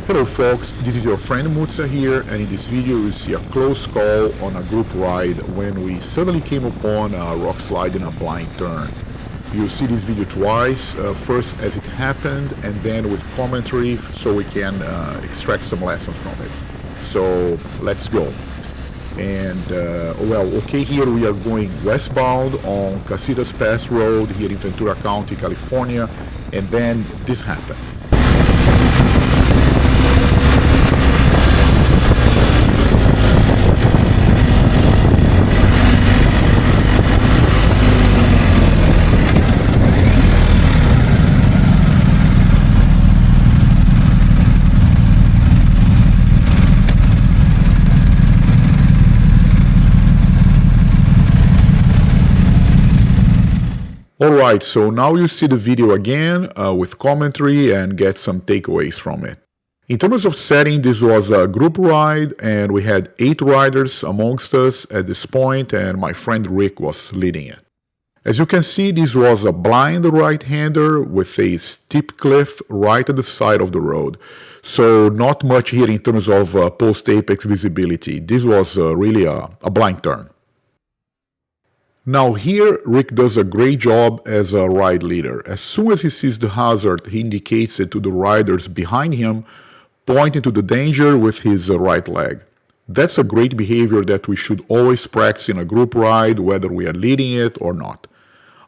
Hello folks, this is your friend Mutsa here, and in this video you see a close call on a group ride when we suddenly came upon a rock slide in a blind turn. You'll see this video twice, first as it happened and then with commentary so we can extract some lessons from it. So let's go. And okay, here we are going westbound on Casitas Pass Road here in Ventura County, California, and then this happened. Alright, so now you see the video again with commentary and get some takeaways from it. In terms of setting, this was a group ride and we had 8 riders amongst us at this point, and my friend Rick was leading it. As you can see, this was a blind right-hander with a steep cliff right at the side of the road. So not much here in terms of post-apex visibility. This was really a blind turn. Now here, Rick does a great job as a ride leader. As soon as he sees the hazard, he indicates it to the riders behind him, pointing to the danger with his right leg. That's a great behavior that we should always practice in a group ride, whether we are leading it or not.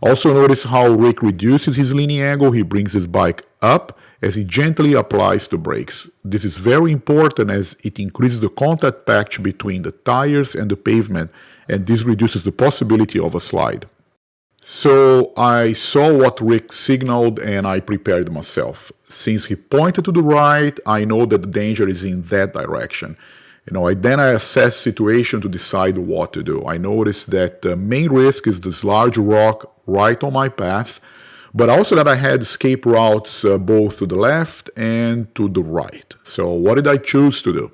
Also notice how Rick reduces his leaning angle. He brings his bike up as he gently applies the brakes. This is very important as it increases the contact patch between the tires and the pavement, and this reduces the possibility of a slide. So I saw what Rick signaled and I prepared myself. Since he pointed to the right, I know that the danger is in that direction. Then I assess the situation to decide what to do. I noticed that the main risk is this large rock right on my path, but also that I had escape routes both to the left and to the right. So what did I choose to do?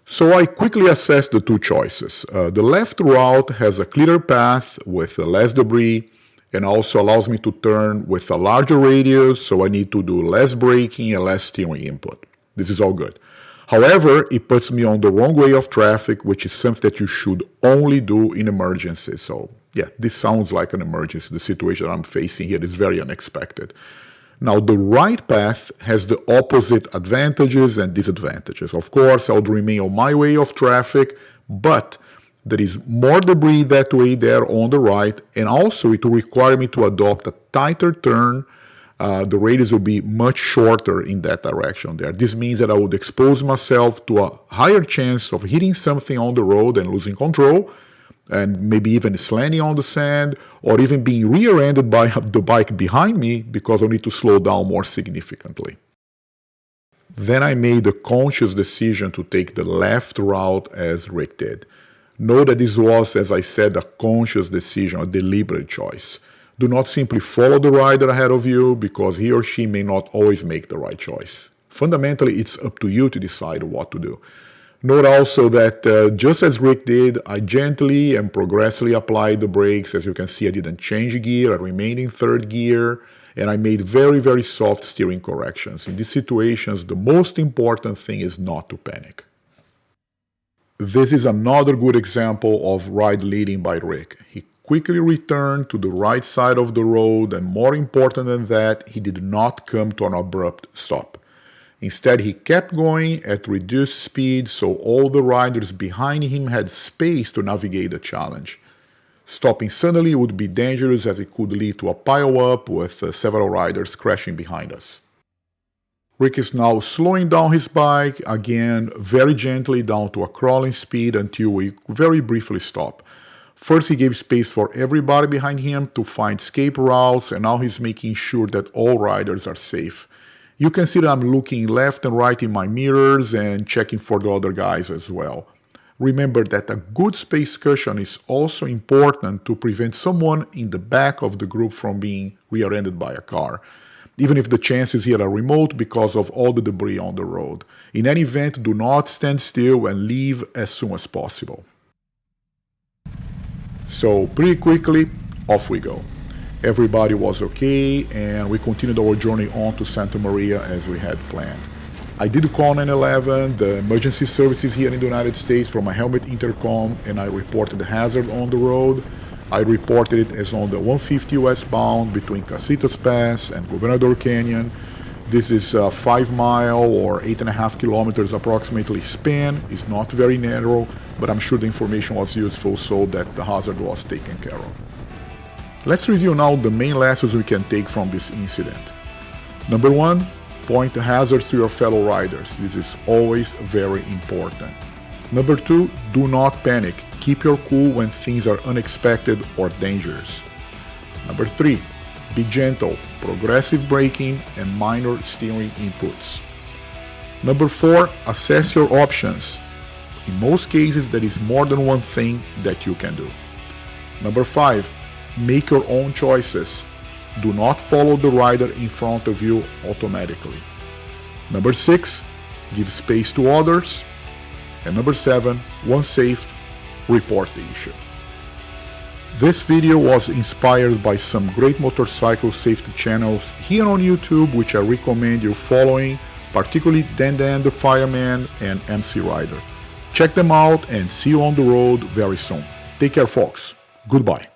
So I quickly assessed the two choices. The left route has a clearer path with less debris and also allows me to turn with a larger radius, so I need to do less braking and less steering input. This is all good. However, it puts me on the wrong way of traffic, which is something that you should only do in emergencies. So yeah, this sounds like an emergency. The situation I'm facing here is very unexpected. Now, the right path has the opposite advantages and disadvantages. Of course, I would remain on my way of traffic, but there is more debris that way there on the right, and also it will require me to adopt a tighter turn. The radius will be much shorter in that direction there. This means that I would expose myself to a higher chance of hitting something on the road and losing control, and maybe even slanting on the sand, or even being rear-ended by the bike behind me because I need to slow down more significantly. Then I made the conscious decision to take the left route as Rick did. Know that this was, as I said, a conscious decision, a deliberate choice. Do not simply follow the rider ahead of you because he or she may not always make the right choice. Fundamentally, it's up to you to decide what to do. Note also that just as Rick did, I gently and progressively applied the brakes. As you can see, I didn't change gear, I remained in third gear, and I made very, very soft steering corrections. In these situations, the most important thing is not to panic. This is another good example of ride leading by Rick. He quickly returned to the right side of the road, and more important than that, he did not come to an abrupt stop. Instead, he kept going at reduced speed, so all the riders behind him had space to navigate the challenge. Stopping suddenly would be dangerous as it could lead to a pile-up with several riders crashing behind us. Rick is now slowing down his bike, again very gently down to a crawling speed until we very briefly stop. First, he gave space for everybody behind him to find escape routes, and now he's making sure that all riders are safe. You can see that I'm looking left and right in my mirrors and checking for the other guys as well. Remember that a good space cushion is also important to prevent someone in the back of the group from being rear-ended by a car, even if the chances here are remote because of all the debris on the road. In any event, do not stand still and leave as soon as possible. So pretty quickly, off we go. Everybody was okay, and we continued our journey on to Santa Maria as we had planned. I did call 911, the emergency services here in the United States from my helmet intercom, and I reported the hazard on the road. I reported it as on the 150 westbound between Casitas Pass and Gobernador Canyon. This is a 5 mile or 8.5 kilometers approximately span. It's not very narrow, but I'm sure the information was useful so that the hazard was taken care of. Let's review now the main lessons we can take from this incident. Number 1, point the hazards to your fellow riders. This is always very important. Number 2, do not panic. Keep your cool when things are unexpected or dangerous. Number 3, be gentle, progressive braking and minor steering inputs. Number 4, assess your options. In most cases, there is more than one thing that you can do. Number 5, make your own choices. Do not follow the rider in front of you automatically. Number 6, give space to others. And number 7, once safe, report the issue. This video was inspired by some great motorcycle safety channels here on YouTube, which I recommend you following, particularly DanDan the Fireman and MC Rider. Check them out and see you on the road very soon. Take care, folks. Goodbye.